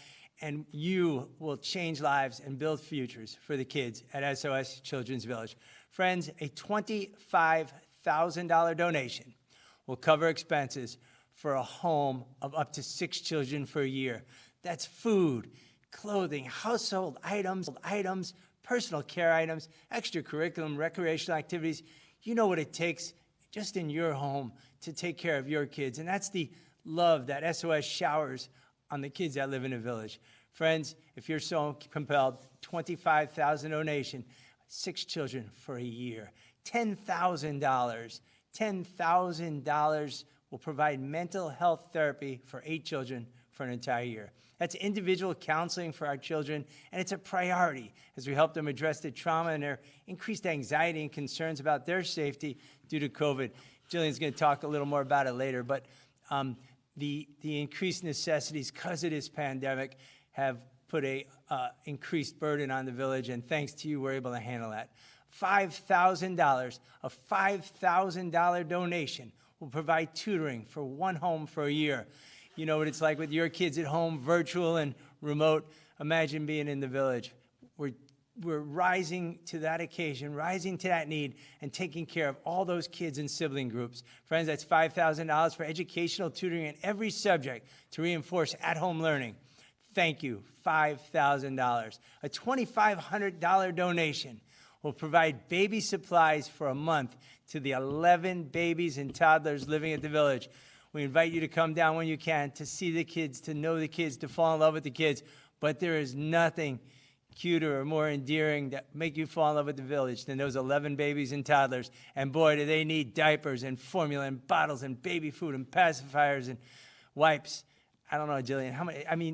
and you will change lives and build futures for the kids at SOS Children's Village. Friends, a $25,000 donation will cover expenses for a home of up to 6 children for a year. That's food, clothing, household items, personal care items, extracurriculum, recreational activities. You know what it takes just in your home to take care of your kids. And that's the love that SOS showers on the kids that live in a village. Friends, if you're so compelled, $25,000 donation, 6 children for a year. $10,000. $10,000 will provide mental health therapy for 8 children for an entire year. That's individual counseling for our children, and it's a priority as we help them address the trauma and their increased anxiety and concerns about their safety due to COVID. Jillian's going to talk a little more about it later, but the increased necessities because of this pandemic have put a increased burden on the village, and thanks to you, we're able to handle that. $5,000, a $5,000 donation will provide tutoring for 1 home for a year. You know what it's like with your kids at home, virtual and remote. Imagine being in the village. We're rising to that occasion, rising to that need, and taking care of all those kids in sibling groups. Friends, that's $5,000 for educational tutoring in every subject to reinforce at-home learning. Thank you, $5,000. A $2,500 donation will provide baby supplies for a month to the 11 babies and toddlers living at the village. We invite you to come down when you can to see the kids, to know the kids, to fall in love with the kids. But there is nothing cuter or more endearing that make you fall in love with the village than those 11 babies and toddlers. And boy, do they need diapers and formula and bottles and baby food and pacifiers and wipes. I don't know, Jillian,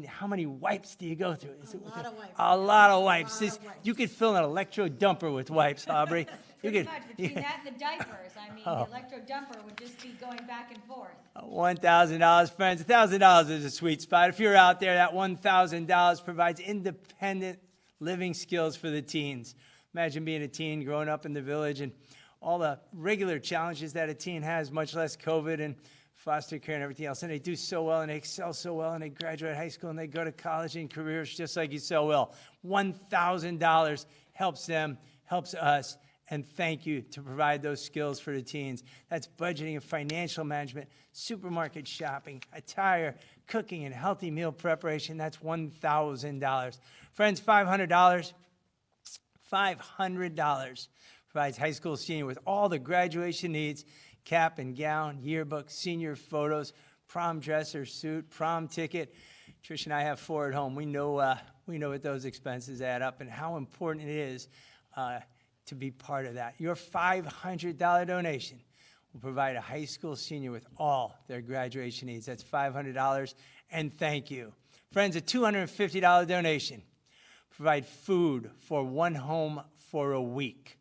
how many wipes do you go through? lot of wipes. A lot of wipes. A lot of wipes. You could fill an electro dumper with wipes, Aubrey. Pretty much between that and the diapers. I mean, the electro dumper would just be going back and forth. $1,000, friends. $1,000 is a sweet spot. If you're out there, that $1,000 provides independent living skills for the teens. Imagine being a teen growing up in the village and all the regular challenges that a teen has, much less COVID and foster care and everything else. And they do so well, and they excel so well, and they graduate high school, and they go to college and careers just like you so well. $1,000 helps them, helps us, and thank you to provide those skills for the teens. That's budgeting and financial management, supermarket shopping, attire, cooking, and healthy meal preparation. That's $1,000. Friends, $500. $500. Provides high school senior with all the graduation needs: cap and gown, yearbook, senior photos, prom dress or suit, prom ticket. Trish and I have 4 at home. We know what those expenses add up and how important it is to be part of that. Your $500 donation will provide a high school senior with all their graduation needs. That's $500, and thank you. Friends, a $250 donation. Provide food for one home for a week.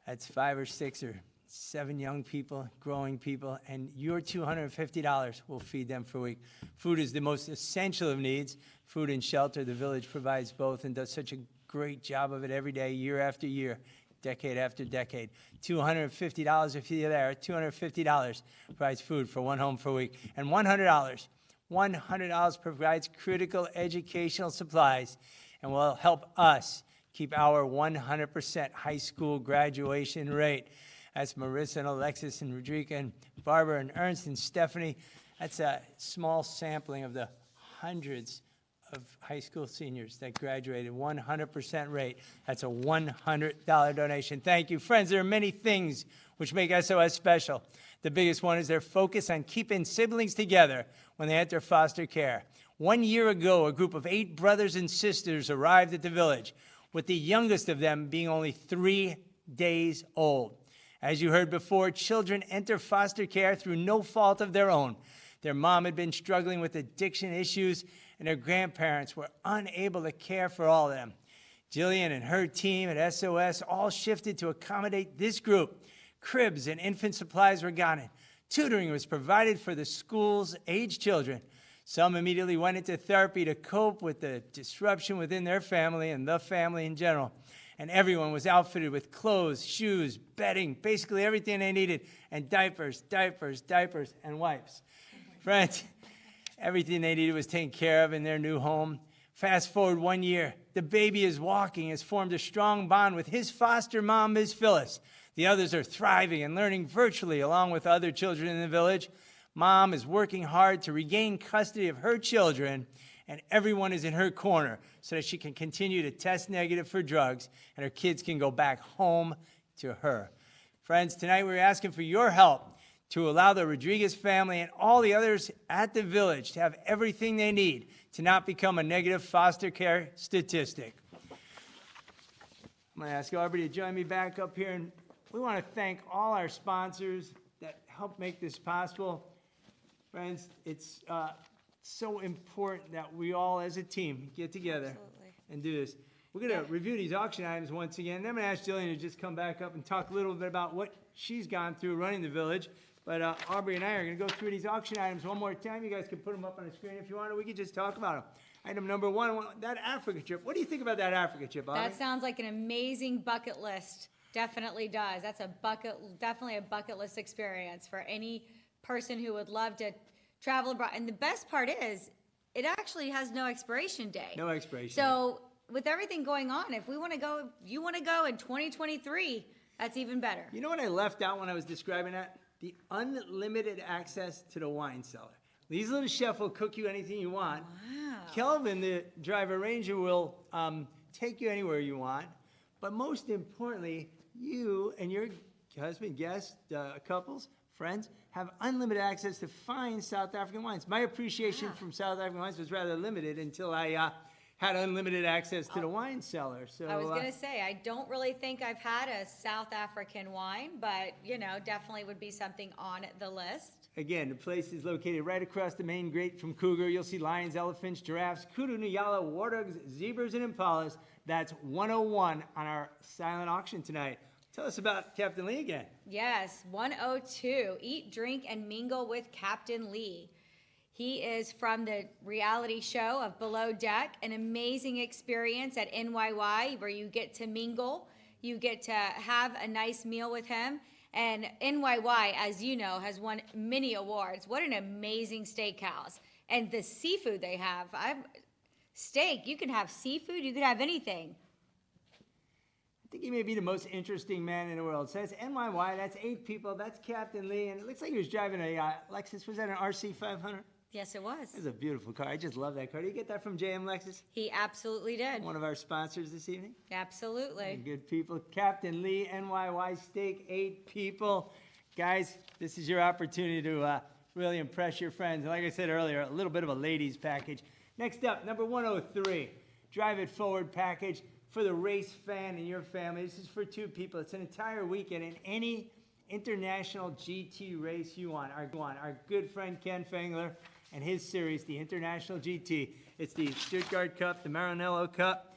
That's 5 or 6 or 7 young people, growing people, and your $250 will feed them for a week. Food is the most essential of needs. Food and shelter, the village provides both and does such a great job of it every day, year after year, decade after decade. $250 if you're there. $250 provides food for one home for a week. And $100 provides critical educational supplies and will help us keep our 100% high school graduation rate. That's Marissa and Alexis and Rodrika and Barbara and Ernst and Stephanie. That's a small sampling of the hundreds of high school seniors that graduated. 100% rate. That's a $100 donation. Thank you. Friends, there are many things which make SOS special. The biggest one is their focus on keeping siblings together when they enter foster care. 1 year ago, a group of 8 brothers and sisters arrived at the village, with the youngest of them being only 3 days old. As you heard before, children enter foster care through no fault of their own. Their mom had been struggling with addiction issues, and their grandparents were unable to care for all of them. Jillian and her team at SOS all shifted to accommodate this group. Cribs and infant supplies were gotten. Tutoring was provided for the school's aged children. Some immediately went into therapy to cope with the disruption within their family and the family in general. And everyone was outfitted with clothes, shoes, bedding, basically everything they needed, and diapers, and wipes. Friends, everything they needed was taken care of in their new home. Fast forward 1 year, the baby is walking, has formed a strong bond with his foster mom, Ms. Phyllis. The others are thriving and learning virtually along with other children in the village. Mom is working hard to regain custody of her children, and everyone is in her corner so that she can continue to test negative for drugs and her kids can go back home to her. Friends, tonight we're asking for your help to allow the Rodriguez family and all the others at the village to have everything they need to not become a negative foster care statistic. I'm going to ask Aubrey to join me back up here, and we want to thank all our sponsors that help make this possible. Friends, it's so important that we all as a team get together and do this. We're going to review these auction items once again. Then I'm going to ask Jillian to just come back up and talk a little bit about what she's gone through running the village. But Aubrey and I are going to go through these auction items one more time. You guys can put them up on the screen if you want, or we can just talk about them. Item number 1, that Africa trip. What do you think about that Africa trip, Aubrey? That sounds like an amazing bucket list. Definitely does. That's definitely a bucket list experience for any person who would love to travel abroad. And the best part is, it actually has no expiration date. No expiration. So with everything going on, if we want to go, if you want to go in 2023, that's even better. You know what I left out when I was describing that? The unlimited access to the wine cellar. Lisa's little chef will cook you anything you want. Wow. Kelvin, the driver ranger, will take you anywhere you want. But most importantly, you and your husband, guests, couples, friends, have unlimited access to fine South African wines. My appreciation from South African wines was rather limited until I had unlimited access to the wine cellar. So I was going to say, I don't really think I've had a South African wine, but, you know, definitely would be something on the list. Again, the place is located right across the main gate from Cougar. You'll see lions, elephants, giraffes, kudu, nyala, warthogs, zebras, and impalas. That's 101 on our silent auction tonight. Tell us about Captain Lee again. Yes, 102, Eat, Drink, and Mingle with Captain Lee. He is from the reality show of Below Deck, an amazing experience at NYY where you get to mingle, you get to have a nice meal with him. And NYY, as you know, has won many awards. What an amazing steakhouse. And the seafood they have. Steak, you can have seafood, you can have anything. I think he may be the most interesting man in the world. So that's NYY, that's 8 people, that's Captain Lee, and it looks like he was driving a Lexus. Was that an RC 500? Yes, it was. It's a beautiful car. I just love that car. Did you get that from JM Lexus? He absolutely did. One of our sponsors this evening? Absolutely. Good people. Captain Lee, NYY Steak, 8 people. Guys, this is your opportunity to really impress your friends. And like I said earlier, a little bit of a ladies package. Next up, number 103, Drive It Forward package for the race fan and your family. This is for 2 people. It's an entire weekend in any international GT race you want. Our good friend Ken Fengler and his series, the International GT. It's the Stuttgart Cup, the Maranello Cup,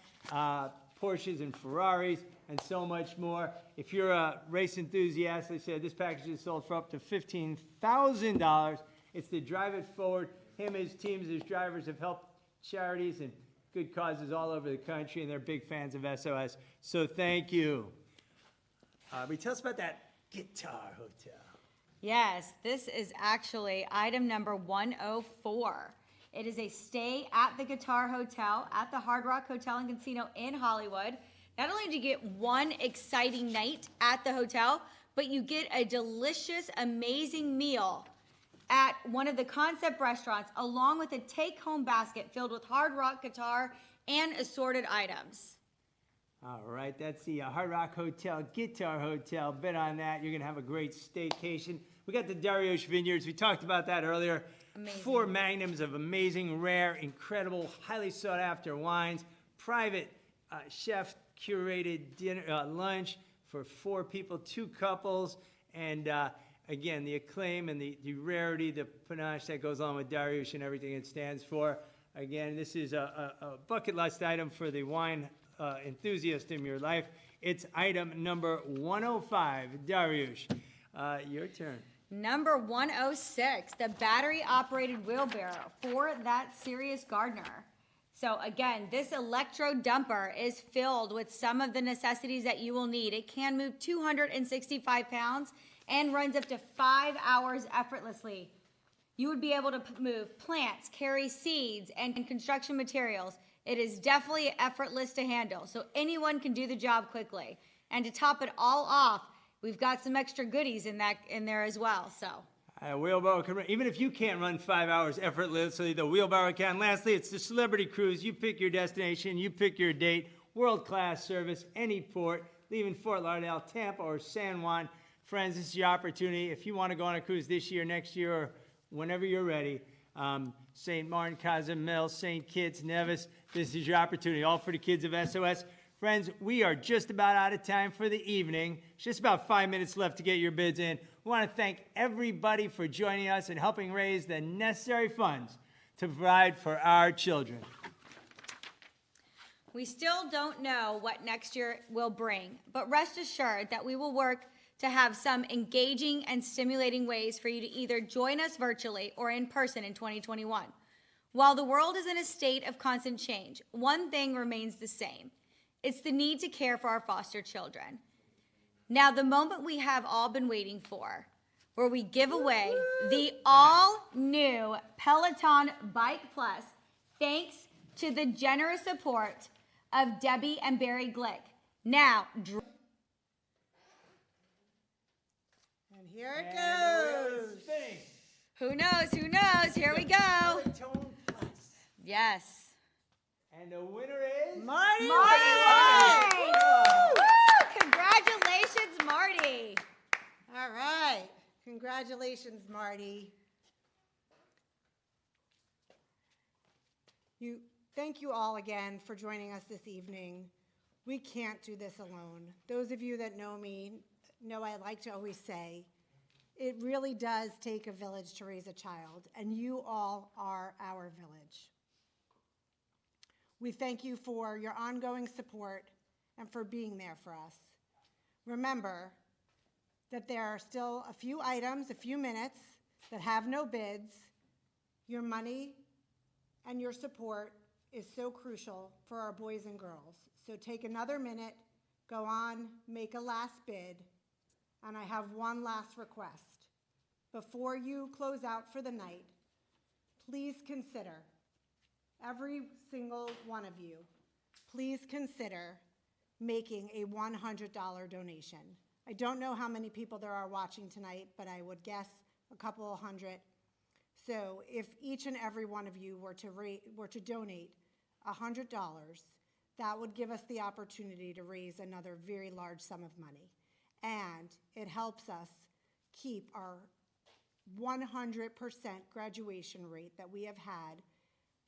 Porsches and Ferraris, and so much more. If you're a race enthusiast, I said this package is sold for up to $15,000. It's the Drive It Forward. Him, his teams, his drivers have helped charities and good causes all over the country, and they're big fans of SOS. So thank you. Tell us about that Guitar Hotel. Yes, this is actually item number 104. It is a stay at the Guitar Hotel at the Hard Rock Hotel and Casino in Hollywood. Not only do you get one exciting night at the hotel, but you get a delicious, amazing meal at one of the concept restaurants, along with a take-home basket filled with Hard Rock guitar and assorted items. All right, that's the Hard Rock Hotel, Guitar Hotel. Bet on that. You're going to have a great staycation. We got the Darioche Vineyards. We talked about that earlier. Amazing. 4 magnums of amazing, rare, incredible, highly sought-after wines. Private chef-curated dinner lunch for 4 people, 2 couples. And again, the acclaim and the rarity, the panache that goes on with Darioche and everything it stands for. Again, this is a bucket list item for the wine enthusiast in your life. It's item number 105, Darioche. Your turn. Number 106, the battery-operated wheelbarrow for that serious gardener. So again, this electro dumper is filled with some of the necessities that you will need. It can move 265 pounds and runs up to 5 hours effortlessly. You would be able to move plants, carry seeds, and construction materials. It is definitely effortless to handle, so anyone can do the job quickly. And to top it all off, we've got some extra goodies in there as well. So A wheelbarrow can run, even if you can't run 5 hours effortlessly, the wheelbarrow can. Lastly, it's the Celebrity Cruise. You pick your destination, you pick your date, world-class service, any port, leaving Fort Lauderdale, Tampa, or San Juan. Friends, this is your opportunity. If you want to go on a cruise this year, next year, or whenever you're ready, St. Martin, Cozumel, St. Kitts, Nevis, this is your opportunity, all for the kids of SOS. Friends, we are just about out of time for the evening. It's just about 5 minutes left to get your bids in. We want to thank everybody for joining us and helping raise the necessary funds to provide for our children. we still don't know what next year will bring, but rest assured that we will work to have some engaging and stimulating ways for you to either join us virtually or in person in 2021. While the world is in a state of constant change, one thing remains the same. It's the need to care for our foster children. Now, the moment we have all been waiting for, where we give away the all-new Peloton Bike Plus, thanks to the generous support of Debbie and Barry Glick. Now, And here it goes. who knows? Who knows? Here we go. Peloton Plus. Yes. And the winner is Marty! Marty! Woo! Woo! Congratulations, Marty. All right. Congratulations, Marty. Thank you all again for joining us this evening. We can't do this alone. Those of you that know me know I like to always say, it really does take a village to raise a child, and you all are our village. We thank you for your ongoing support and for being there for us. Remember that there are still a few items, a few minutes, that have no bids. Your money and your support is so crucial for our boys and girls. So take another minute, go on, make a last bid, and I have one last request. Before you close out for the night, please consider, every single one of you, please consider making a $100 donation. I don't know how many people there are watching tonight, but I would guess a couple of hundred. So if each and every one of you were to donate $100, that would give us the opportunity to raise another very large sum of money. And it helps us keep our 100% graduation rate that we have had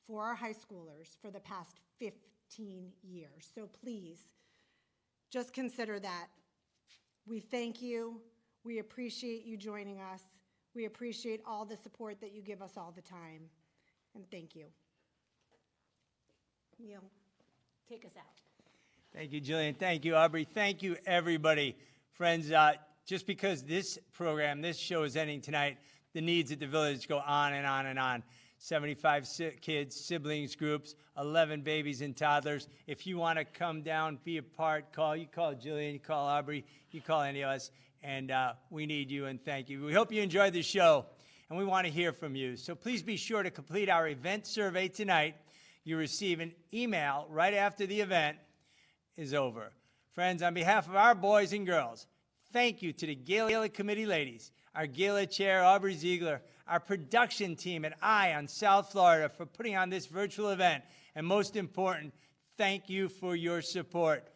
for our high schoolers for the past 15 years. So please, just consider that. We thank you. We appreciate you joining us. We appreciate all the support that you give us all the time. And thank you. Neil, take us out. Thank you, Jillian. Thank you, Aubrey. Thank you, everybody. Friends, just because this program, this show is ending tonight, the needs at the village go on and on and on. 75 kids, siblings groups, 11 babies and toddlers. If you want to come down, be a part, you call Jillian, you call Aubrey, you call any of us, and we need you and thank you. We hope you enjoyed the show, and we want to hear from you. So please be sure to complete our event survey tonight. You receive an email right after the event is over. Friends, on behalf of our boys and girls, thank you to the Gala Committee ladies, our Gala Chair, Aubrey Ziegler, our production team at Eye on South Florida for putting on this virtual event. And most important, thank you for your support.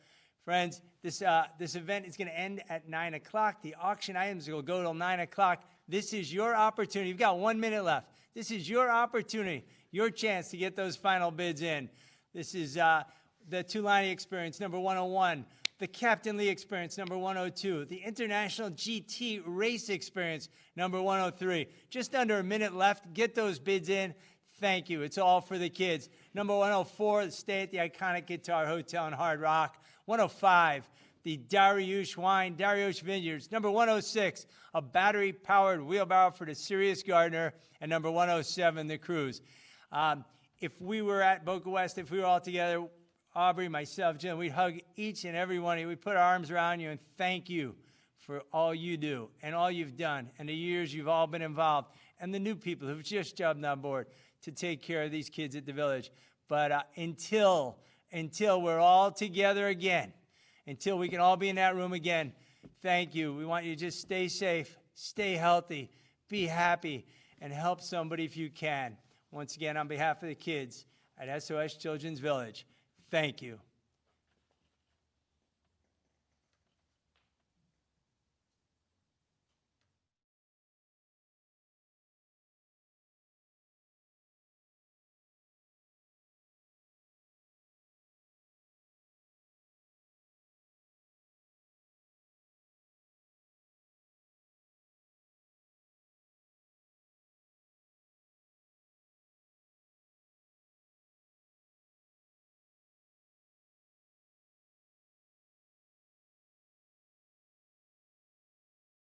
Friends, this event is going to end at 9 o'clock. The auction items will go till 9 o'clock. This is your opportunity. You've got 1 minute left. This is your opportunity, your chance to get those final bids in. This is the Tulani Experience, number 101. The Captain Lee Experience, number 102. The International GT Race Experience, number 103. Just under a minute left. Get those bids in. Thank you. It's all for the kids. Number 104, stay at the iconic Guitar Hotel in Hard Rock. 105, the Dariush Vineyards. Number 106, a battery-powered wheelbarrow for the Sirius Gardener. And number 107, the Cruise. If we were at Boca West, if we were all together, Aubrey, myself, Jim, we'd hug each and every one of you. We'd put our arms around you and thank you for all you do and all you've done and the years you've all been involved and the new people who've just jumped on board to take care of these kids at the village. But until we're all together again, until we can all be in that room again, thank you. We want you to just stay safe, stay healthy, be happy, and help somebody if you can. Once again, on behalf of the kids at SOS Children's Village, thank you.